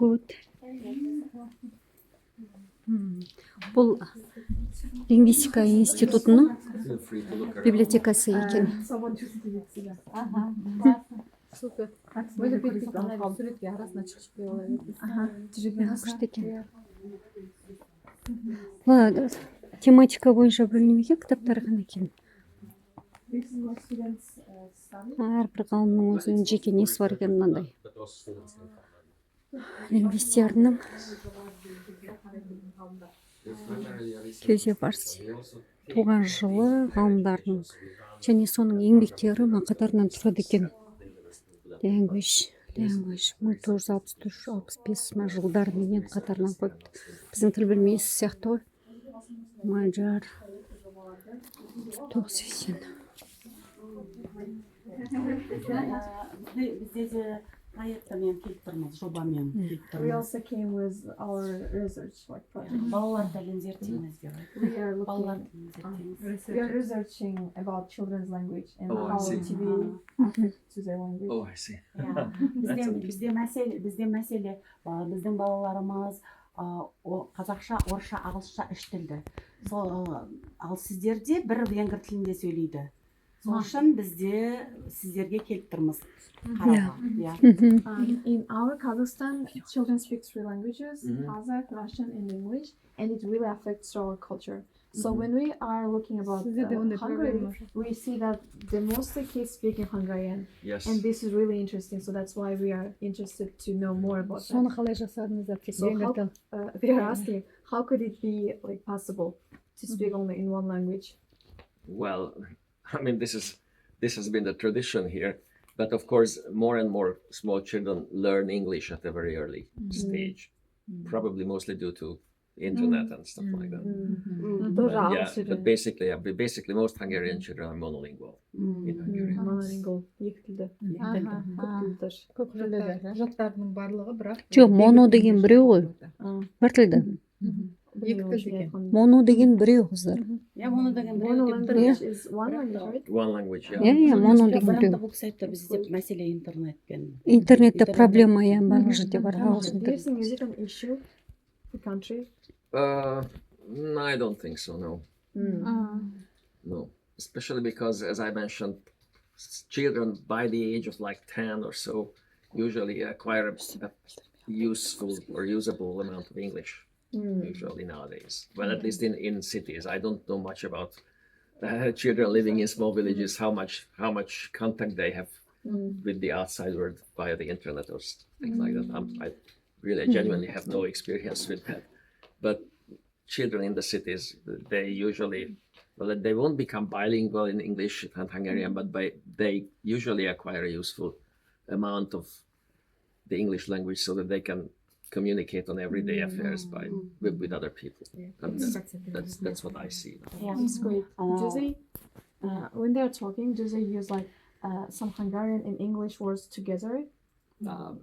good. Бұл лингвистика институтының библиотекасы екен. Супер. Суретке арасына шығып Күшті екен. Тематика бойынша бөлінбеген кітаптар ғана екен. Әрбір ғалымның өзінің жеке несі бар екен мынандай. Лингвистерінің Көзебарси туған жылы ғалымдардың және соның еңбектері қатарынан тұрады екен. Language 1963-65 жылдар менен қатарынан қойыпты. Біздің тіл білмейсіз сияқты ғой. Мажар 90. Бізде де проектімен келіп тұрмыз, жобамен келіп We тұрмыз. also came with our research project. Балалар тілін зерттейміз деп. Балалар тілін зерттейміз. We are researching about children's language and Oh, I how see. to be active to their language. Oh, I see. Бізде мәселе, біздің балаларымыз қазақша, орысша, ағылшынша үш тілді. Ал сіздерде бір венгр тілінде сөйлейді. Сол үшін бізде сіздерге келіп тұрмыз. In our Kazakhstan, children speak three languages, Kazakh, Russian, and English, and it really affects our culture. So when we are looking about Hungary, we see that the mostly kids speak in Hungarian, Yes. and this is really interesting. So that's why we are interested to know more about that. қалай жасадыңыздар? So we are asking, how could it be like possible to speak only in one language? Well, I mean, this has been the tradition here, but of course, more and more small children learn English at a very early stage, probably mostly due to internet and stuff like that. But basically, most Hungarian children are monolingual in Hungarian. Monolingual, екі тілді. Көп тілді. Жаттарының барлығы бірақ Жоқ, моно деген біреу ғой. Бір тілді. екі тілді екен. Моно деген біреу қыздар. Оны деген Mono language is one language, right? One language, yeah. Моно деген біреу. бұл сайтта бізде мәселе интернетпен. Интернетте проблема барлық жерде бар. ағылшын Do you тілі. think is it an issue in the country? No, I don't think so, no. No. Especially because, as I mentioned, children by the age of like 10 or so usually acquire a useful or usable amount of English, usually nowadays. Well, at least in cities. I don't know much about children living in small villages, how much contact they have with the outside world via the internet or things like that. I really genuinely have no experience with that. But children in the cities, they usually, well, they won't become bilingual in English and Hungarian, but they usually acquire a useful amount of the English language so that they can communicate on everyday affairs with other people. And that's what I see. Yeah, that's great. Do they, when they're talking, do they use like some Hungarian and English words together?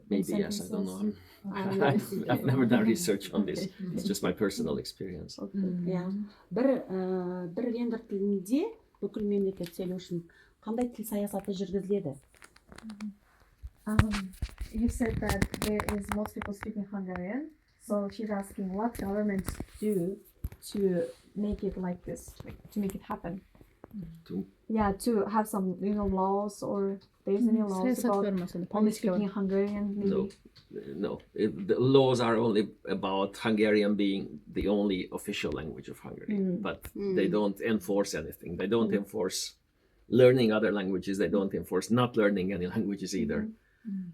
Maybe, yes, I don't know. I've never done research on this. It's just my personal experience. Бір венгр тілінде бүкіл мемлекет сөйлеу үшін қандай тіл саясаты жүргізіледі? You said that there is most people speaking Hungarian, so she's asking what governments do to make it like this, to make it happen. Yeah, to have some laws or there's any laws about only speaking Hungarian maybe? No. The laws are only about Hungarian being the only official language of Hungary, but they don't enforce anything. They don't enforce learning other languages. They don't enforce not learning any languages either.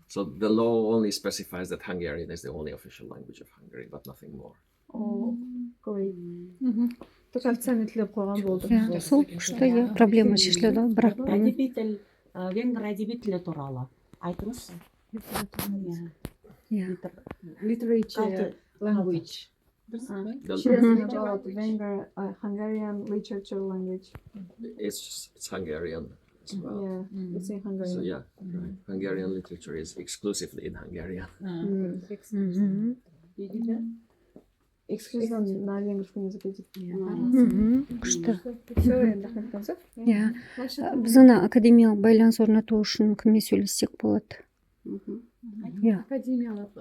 So the law only specifies that Hungarian is the only official language of Hungary, but nothing more. Oh, great. Официальный тілеп қойған болды. Сол күшті проблема шешіледі, бірақ Әдеби тіл, венгр әдеби тілі туралы айтыңыз. Literature Language. She asking about Hungarian literature language. It's Hungarian as well. Yeah, it's in Hungarian. So yeah, right. Hungarian literature is exclusively in Hungarian. Excuse me, на венгерском языке. күшті. Біз ана академиялық байланыс орнату үшін кіммен сөйлессек болады? иә академиялық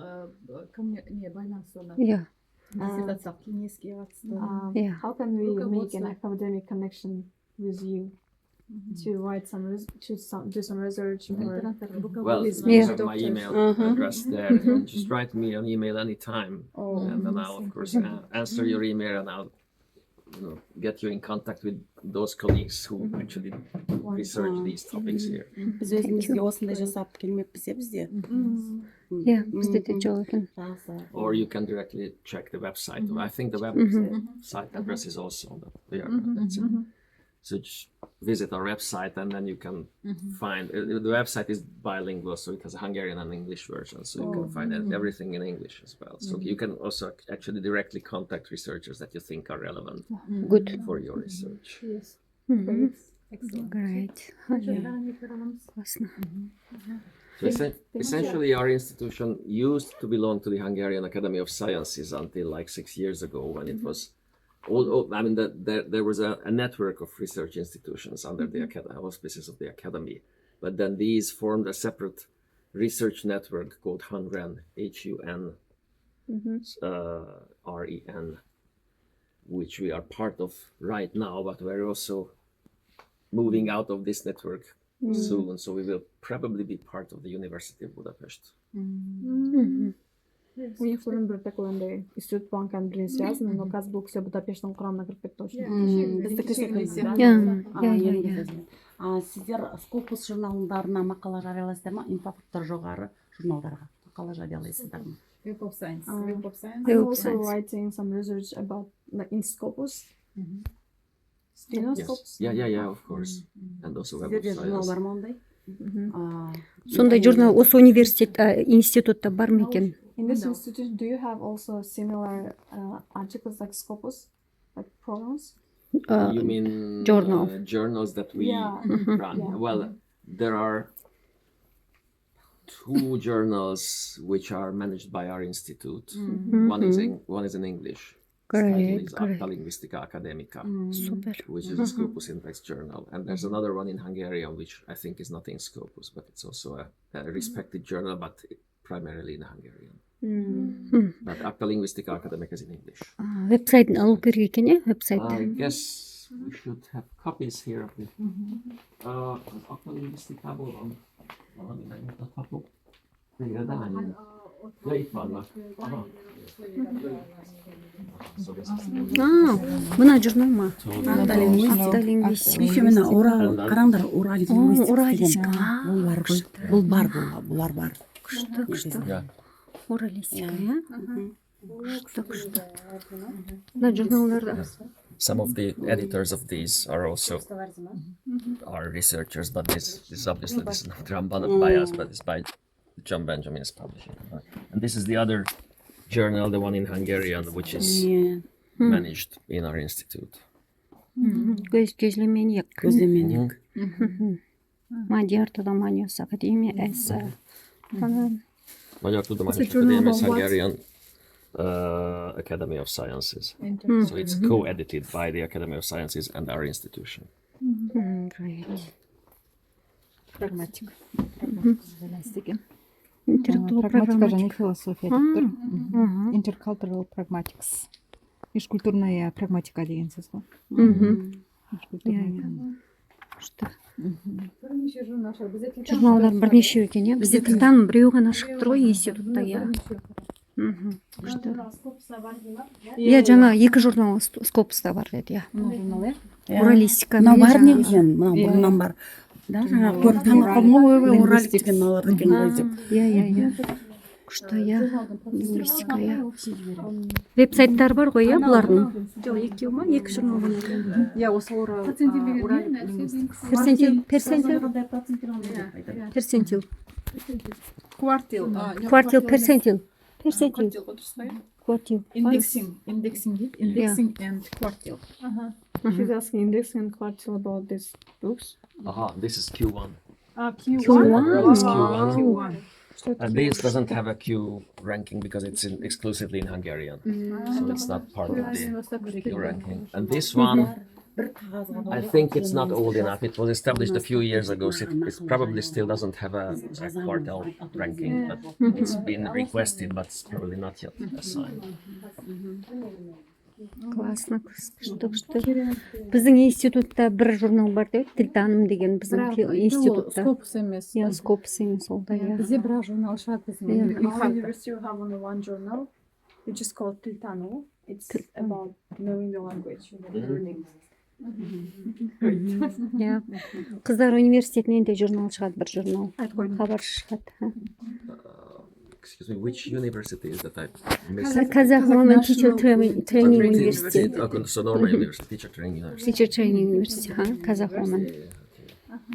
не байланыс орнату иә диссертациялық кеңеске қатысты Yeah. How can we Look at make what's an the- academic connection with you to write do some research or Well, with you Yeah. have my email Mhm. address there. And just write me an email anytime, and then I'll of course answer your email, and I'll get you in contact with those colleagues who actually research these topics here. Біз өзіміз де осындай жасап келмеппіз иә бізде. иә бізде де жоқ екен Жақсы. Or you can directly check the website. I think the website address is also on there. That's it. So just visit our website, and then you can find the website is bilingual, so it has a Hungarian and English version, so you can find everything in English as well. So you can also actually directly contact researchers that you think are relevant good for your research. great классно So essentially, our institution used to belong to the Hungarian Academy of Sciences until like 6 years ago, when it was. I mean, there was a network of research institutions under the auspices of the academy, but then these formed a separate research network called HUNREN, HUNREN, which we are part of right now, but we're also moving out of this network soon, so we will probably be part of the University of Budapest. У них бұрын бір такой андай институт банканың біріне связаны, но қазір бұл кісі Будапештің құрамына кіріп кетті вообще. Біздікі секілді. Сіздер Scopus журналдарына мақала жариялайсыздар ма? Инфофактор жоғары журналдарға мақала жариялайсыздар ма? Web of Science Web of Science I'm also writing some research about in Scopus. Do you know Yes. Scopus? Yeah, of course. And also Web of Сіздерде журнал Science. бар ма ондай? сондай журнал осы университет институтта бар ма екен In this institution, do you have also similar articles like Scopus, like programs? You mean journal. Journals that we Yeah. run? Yeah. Well, there are 2 journals which are managed by our institute. One is in English. Title great is great орталығында Academica, супер which is a Scopus Index journal, and there's another one in Hungarian which I think is not in Scopus, but it's also a respected journal, but primarily in Hungarian. But орталығында Academica is in English. веб-сайтын алу керек екен иә веб-сайтты I guess we should have copies here of the орталығында болған. Ja, itt vannak. Aha. мына журнал ма Автолингвистика. Еще міне қараңдар уралистика бұл бар бұлар бар. күшті күшті Yeah. уралистика иә күшті мына журналдарда Some of the editors of these are also our researchers, but this is not run by us, but it's by John Benjamin's publishing. And this is the other journal, the one in Hungarian, which is managed in our institute. көзлеменек Көзлеменек. Magyar Tudományos Akadémia ez Magyar Tudományos Akadémia is Hungarian Academy of Sciences. So it's co-edited by the Academy of Sciences and our institution. great прагматик интеллектуал прагматика және программатика философия деп тұр intercultural pragmatics межкультурная прагматика деген сөз ғой күшті бірнеше журнал шығар бізде журналдар бірнешеу екен иә бізде тілтаным біреу ғана шығып тұр ғой институтта иә күшті иә жаңа 2 журнал скопуста бар деді иә уралистика Мынау бар жаңағы. негізінен, мынау бұрыннан бар. Да, жаңағы көп танып қалдым ғой, урал деген олар екен ғой деп. иә күшті иә лингвистика иә веб-сайттары бар ғой иә бұлардың Жоқ, екеу ма? 2 журнал ғана. иә осы персентил квартил квартил персентил квартил ғой дұрыс па квартил indexing дейді indexing and quartile She's asking indexing and quartile about these books. Aha, this is Q1. Q1. Q1. And this doesn't have a Q ranking because it's exclusively in Hungarian. So it's not part of the Q ranking. And this one бір қағазға I think it's not old enough. It was established a few years ago, so it probably still doesn't have a quartile ranking, but it's been requested, but it's probably not yet assigned. Классно, күшті. Біздің институтта бір журнал бар деп, тілтаным деген біздің институтта. Скопус емес. Я скопус емес ол да, я. Бізде бірақ журнал шығады біздің. In our university we have only one journal, which is called Tiltanu. It's about knowing the language, learning. Я. Қыздар университетінен де журнал шығады, бір журнал. Хабар шығады. Excuse me, which university is that? I missed? Kazakh Women Teacher Training University. Okay, so normal university, teacher training university. Teacher Training University, Kazakh Women.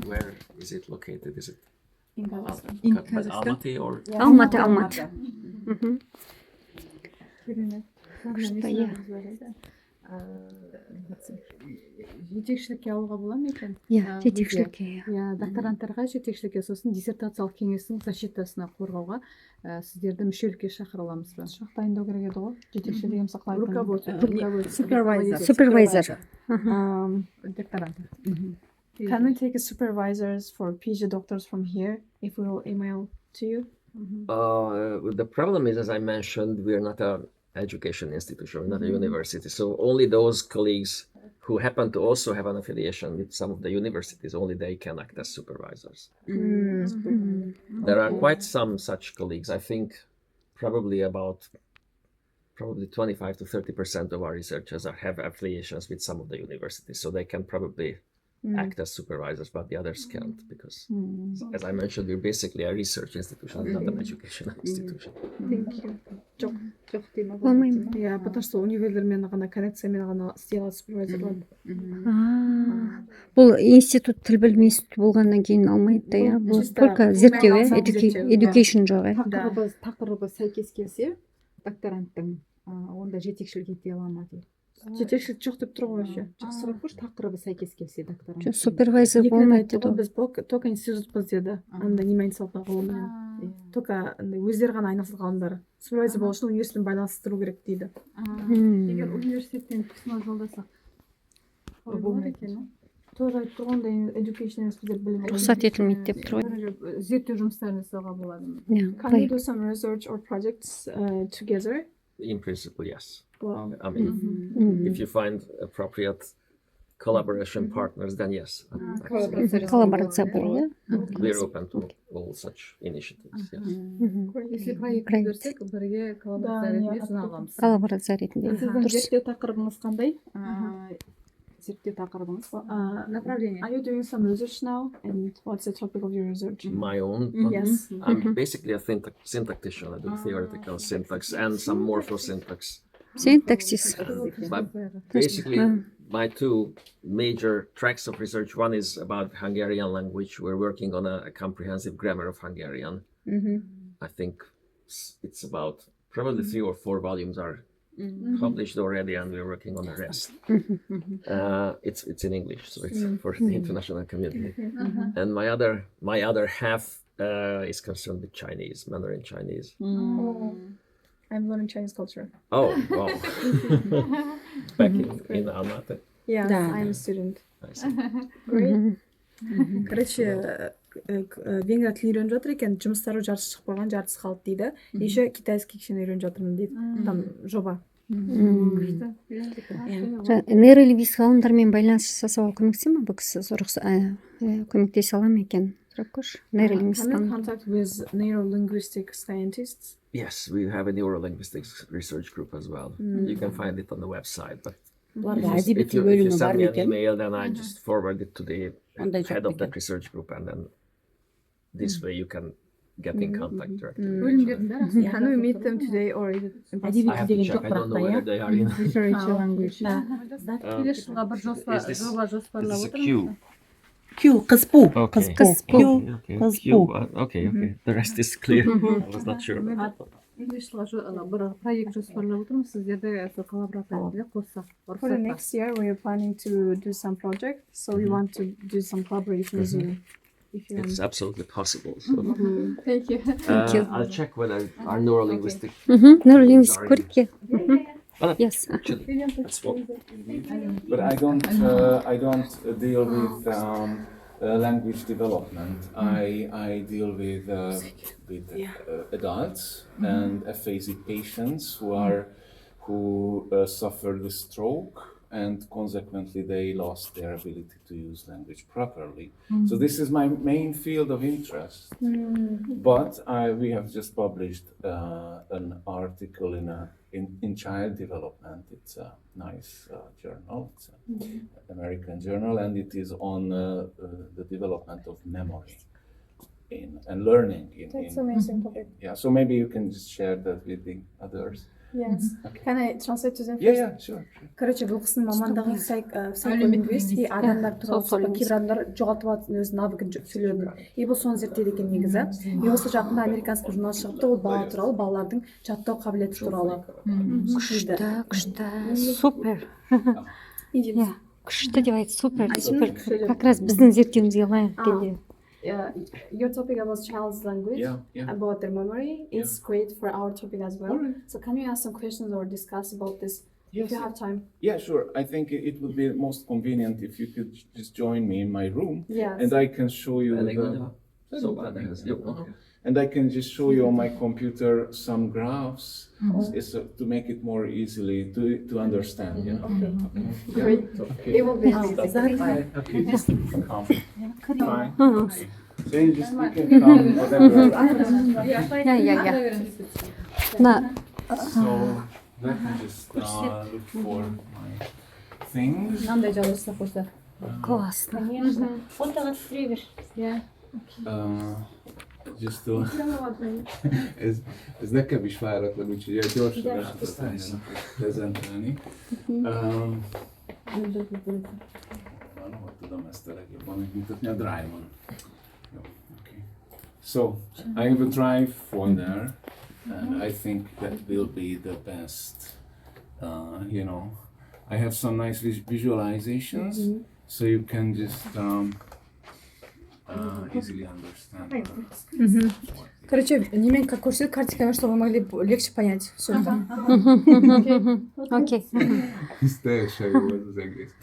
Where is it located? Is it In Kazakhstan. In Almaty or? Алматы. Күшті, я. Жетекшілікке алуға бола ма екен? Я, жетекшілікке. Я, докторанттарға жетекшілікке, сосын диссертациялық кеңестің защитасына қорғауға сіздерді мүшелікке шақыра аламыз ба? Дайындау керек еді ғой. Жетекші деген Supervisor. Докторант. Can we take supervisors for PG doctors from here if we will email to you? The problem is, as I mentioned, we're not an education institution, we're not a university. So only those colleagues who happen to also have an affiliation with some of the universities, only they can act as supervisors. There are quite some such colleagues. I think probably 25 to 30% of our researchers have affiliations with some of the universities, so they can probably act as supervisors, but the others can't because, as I mentioned, we're basically a research institution, not an educational institution. Thank you. Жоқ деймін. Болмаймын. Я потому что универдермен ғана коррекциямен ғана істей алады супервайзерлар. Бұл институт тіл білім институты болғаннан кейін алмайды да, я. Бұл только зерттеу, education жоқ, Тақырыбы сәйкес келсе, докторанттың онда жетекшілік ете ала ма дейді. Жетекшілік жоқ деп тұр ғой вообще. Сұрақ қойшы, тақырыбы сәйкес келсе докторант. Супервайзер болмайды деді. Біз только институтпыз деді. Анда немен айналысатын ғылыммен. Только өздері ғана айналысатын ғалымдар. Супервайзер болу үшін университетпен байланыстыру керек дейді. Егер университеттен письма жолдасақ болмайды екен. Тоже айтып тұрғандай education студент білім. Рұқсат етілмейді деп тұр ғой. Зерттеу жұмыстарын жасауға болады ма? Can we do some research or projects together? In principle, yes. Wow. I mean, if you find appropriate collaboration partners, then yes. Коллаборация бар, я. We're open to all such initiatives. Yes. Если проект берсек, бірге коллаборация ретінде жиналамыз. Коллаборация ретінде. Сіздің Дұрыс. зерттеу тақырыбыңыз қандай? Зерттеу тақырыбыңыз направление. Are you doing some research now? And what's the topic of your research? My own. Yes. I'm basically a syntactician. I do theoretical syntax and some morphosyntax. Syntaxis. But basically, my two major tracks of research, one is about Hungarian language. We're working on a comprehensive grammar of Hungarian. I think it's about probably 3 or 4 volumes are published already, and we're working on the rest. It's in English, so it's for the international community. And my other half is concerned with Chinese, Mandarin Chinese. I'm learning Chinese culture. Oh, wow. Back in Almaty. Yes, I'm a student. I see. Great. Короче, венгр тілін үйреніп жатыр екен, жұмыстары жарысы шығып қойған, жарысы қалды дейді. Еще китайский кішкене үйреніп жатырмын дейді. Там жоба. Нейролингвист ғалымдармен байланыс жасауға көмектесе ма бұл кісі? Көмектесе ала ма екен? Сұрақ көрші. Can we contact with neurolinguistic scientists? Yes, we have a neurolinguistics research group as well. You can find it on the website, but if you send me an email, then I just forward it to the head of that research group, and then this way you can get in contact directly. Can we meet them today or is it impossible? I have to check. I don't know whether they are in. language. Келесі жылға бір жоба жоспарлап This is a отырмыз. Q. Q, қызпу. Okay. Okay. The rest is clear. I was not sure about that. Келесі жылға бір проект жоспарлап отырмыз. Сіздерді сол коллаборацияға қоссақ. For the next year, we are planning to do some project, so we want to do some collaboration with you. If you It's want. absolutely possible. So, Thank you. you. I'll check whether our neurolinguistic. Нейролингвист көріп ке. Yes. Actually, that's what. But I don't deal with language development. I deal with adults and aphasic patients who suffered a stroke, and consequently they lost their ability to use language properly. So this is my main field of interest. But we have just published an article in Child Development. It's a nice journal. It's an American journal, and it is on the development of memory and learning. That's amazing topic. Yeah, so maybe you can just share that with the others. Yes. Can I translate to them? Yeah, sure. Короче, бұл кісінің мамандығы психолингвист, и адамдар туралы кейбір адамдар жоғалтып алатын өз навыгын сөйлеудің. И бұл соны зерттейді екен негізі. И осы жақында американский журнал шығыпты, ол бала туралы, балалардың жаттау қабілеті туралы. Күшті, супер. Иә. Күшті деп айтты, супер. Как раз біздің зерттеуімізге лайық келді. Your topic about child's language, about their memory, is great for our topic as well. Alright. So can you ask some questions or discuss about this if you have time? Yeah, sure. I think it would be most convenient if you could just join me in my room, Yes. and I can show you and I can just show you on my computer some graphs to make it more easily to understand. Yeah. Okay. Great. Okay. It will be amazing. Okay. Just come. Fine. Okay. So you can come whatever. Yeah. На, So let me just look for my things. Мынандай жазылса қойса. классно. Фотоға түсіре бер. Иә. Just to... ez nekem is váratlan, úgyhogy gyorsan elkezdtem prezentálni. Hol tudom ezt a legjobban megmutatni? A Drive-on. Jó, okay. So, I have a Drive folder, and I think that will be the best. I have some nice visualizations, so you can just easily understand. Короче, немен как көрсетеді картинками, чтобы вы могли легче понять все это. Окей. Ez teljesen jó ez az egész.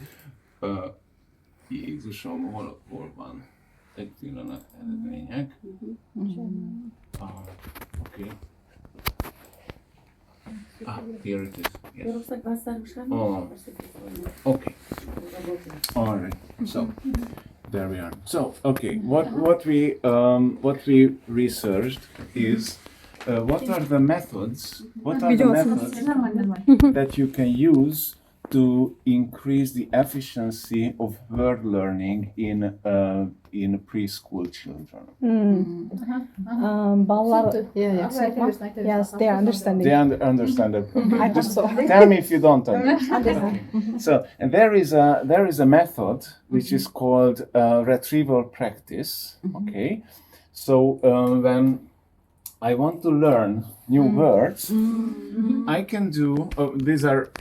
Jézusom, hol van egy pillanat eredmények? Okay. Here it is. Yes. Okay. All right. So there we are. So okay, what we researched is what are the methods that you can use to increase the efficiency of word learning in preschool children. Балалар, yes, they are understanding. They understand it. I hope so. Tell me if you don't understand. Okay. So, and there is a method which is called retrieval practice. Okay. So when I want to learn new words, I can do. These are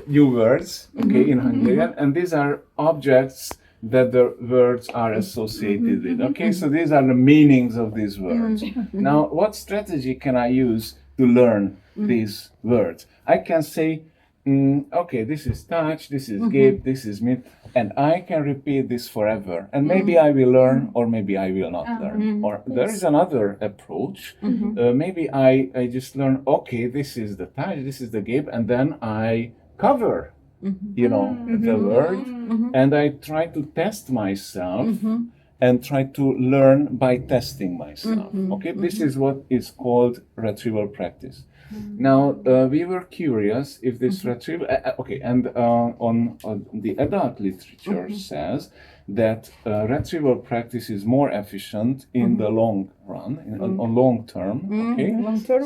new words, okay, in Hungarian, and these are objects that the words are associated with. Okay, so these are the meanings of these words. Now, what strategy can I use to learn these words? I can say, okay, this is touch, this is give, this is meet, and I can repeat this forever. And maybe I will learn, or maybe I will not learn. Or there is another approach. Maybe I just learn, okay, this is the touch, this is the give, and then I cover the word, and I try to test myself and try to learn by testing myself. Okay, this is what is called retrieval practice. Now we were curious if this retrieval. Okay, and on the adult literature says that retrieval practice is more efficient in the long run, on long term. Okay,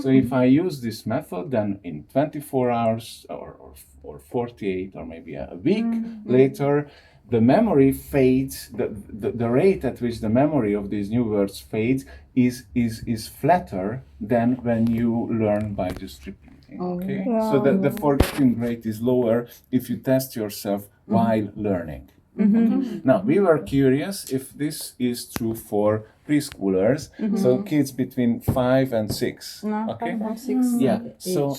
so if I use this method, then in 24 hours or 48 or maybe a week later, the memory fades. The rate at which the memory of these new words fades is flatter than when you learn by just repeating. Okay, so the forgetting rate is lower if you test yourself while learning. Okay. Now we were curious if this is true for preschoolers, so kids between 5 and 6. Okay. Yeah. So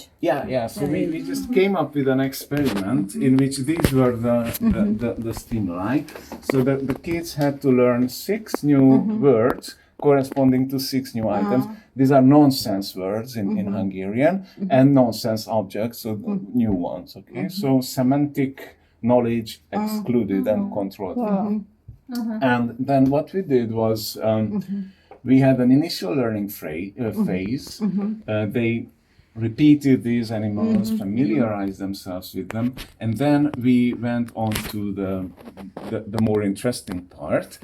So we just came up with an experiment in which these were the stimuli. So the kids had to learn 6 new words corresponding to 6 new items. These are nonsense words in Hungarian and nonsense objects, so new ones. Okay. So semantic knowledge excluded and controlled. And then what we did was we had an initial learning phase. They repeated these animals, familiarized themselves with them, and then we went on to the more interesting part.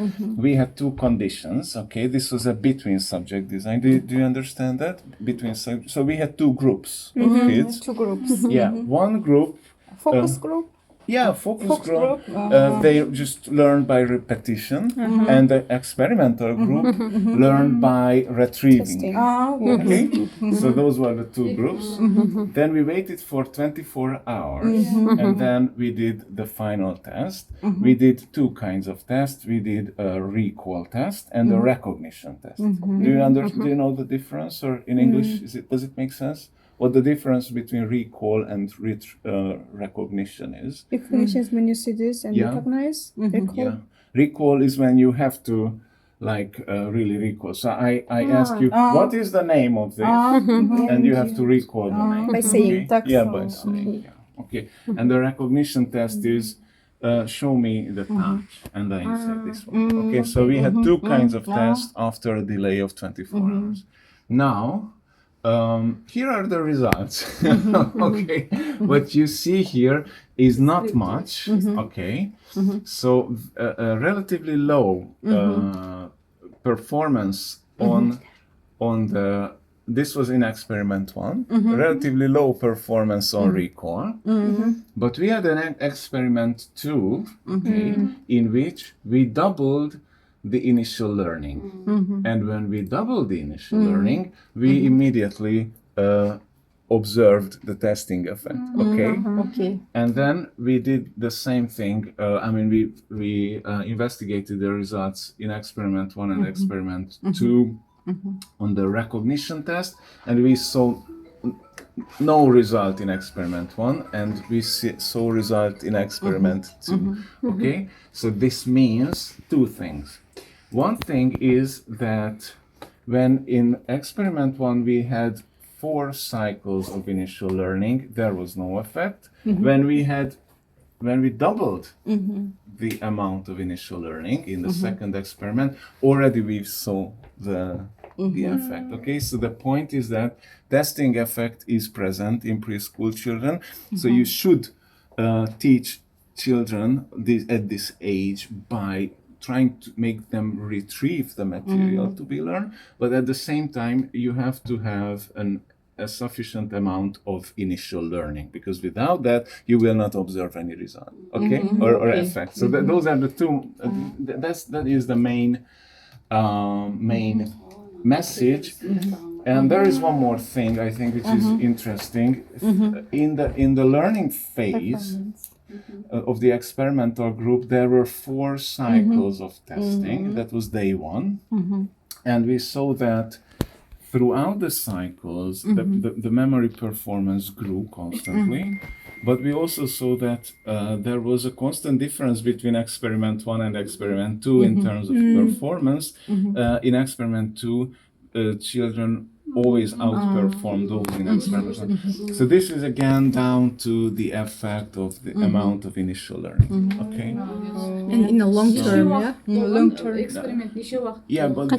We had 2 conditions. Okay, this was a between subject design. Do you understand that? So we had 2 groups of kids. 2 groups. Yeah, one group. Focus group. Yeah, focus group. They just learned by repetition, and the experimental group learned by retrieving. Okay, so those were the 2 groups. Then we waited for 24 hours, and then we did the final test. We did 2 kinds of tests. We did a recall test and a recognition test. Do you know the difference, or in English, does it make sense? What the difference between recall and recognition is? Recognition is when you see this and recognize. Recall. Yeah, recall is when you have to really recall. So I ask you, what is the name of this? And you have to recall the name. By saying. Okay? Yeah, by saying. Yeah. Okay. And the recognition test is show me the touch, and then you say this one. Okay. So we had 2 kinds of tests after a delay of 24 hours. Now, here are the results. Okay, what you see here is not much. Okay, so a relatively low performance on the. This was in experiment 1. Relatively low performance on recall. But we had an experiment 2, okay, in which we doubled the initial learning. And when we doubled the initial learning, we immediately observed the testing effect. Okay. And then we did the same thing. We investigated the results in experiment 1 and experiment 2 on the recognition test, and we saw no result in experiment 1, and we saw result in experiment 2. Okay, so this means 2 things. One thing is that when in experiment 1 we had 4 cycles of initial learning, there was no effect. When we doubled the amount of initial learning in the second experiment, already we saw the effect. Okay, so the point is that testing effect is present in preschool children. So you should teach children at this age by trying to make them retrieve the material to be learned, but at the same time you have to have a sufficient amount of initial learning, because without that you will not observe any result, or effect. So those are the 2. That is the main message. And there is one more thing I think which is interesting. In the learning phase of the experimental group, there were 4 cycles of testing. That was day 1, and we saw that throughout the cycles the memory performance grew constantly, but we also saw that there was a constant difference between experiment 1 and experiment 2 in terms of performance. In experiment 2, children always outperform those in experiment 1. So this is again down to the effect of the amount of initial learning. Okay. And in the long term, long term. experiment неше уақыт? Yeah, but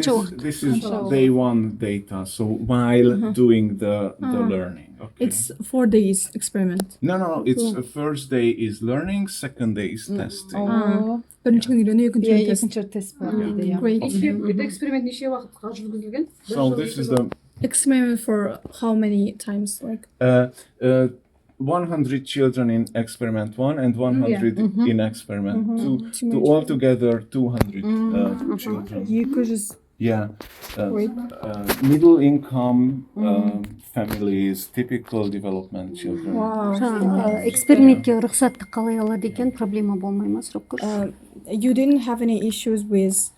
this is day 1 data. So while doing the learning. Okay. It's 4 days experiment. No. It's first day is learning, second day is testing. Бірінші күні үйрену, екінші күні тест. екінші тест бар дейді. Great. Эксперимент неше уақытқа жүргізілген? So this is the Experiment for how many times? 100 children in experiment 1 and 100 in experiment 2. To altogether 200 children. 200. Yeah. Middle income families, typical development children. Экспериментке рұқсатты қалай алады екен, проблема болмай ма, сұрап көрші. You didn't have any issues with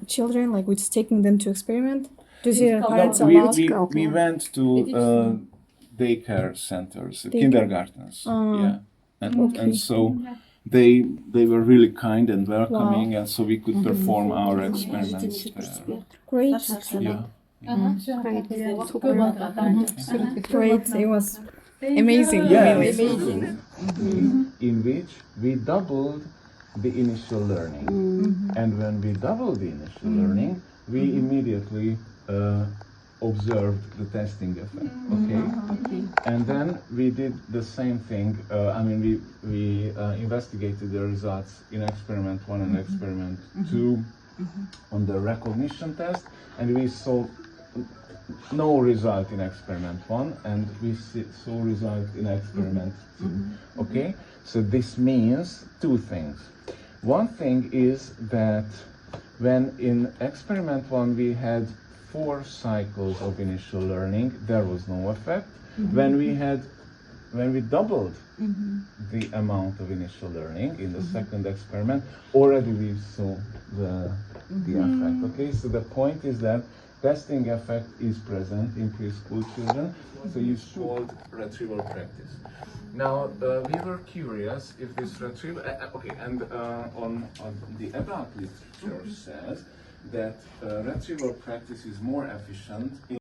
children, like which taking them to experiment? Do their parents No, allow? we went to daycare centers, kindergartens. Yeah, and so they were really kind and welcoming, and so we could perform our experiments there. Great. Yeah. Great. It was amazing. Yeah, Really. amazing. In which we doubled the initial learning, and when we doubled the initial learning, we immediately observed the testing effect. Okay, and then we did the same thing. We investigated the results in experiment 1 and experiment 2 on the recognition test, and we saw no result in experiment 1, and we saw result in experiment 2. Okay, so this means two things. One thing is that when in experiment 1 we had 4 cycles of initial learning, there was no effect. When we doubled the amount of initial learning in the second experiment, already we saw the effect. Okay, so the point is that testing effect is present in preschool children. So you showed retrieval practice. Now we were curious if this retrieval. Okay, and on the about literature says that retrieval practice is more efficient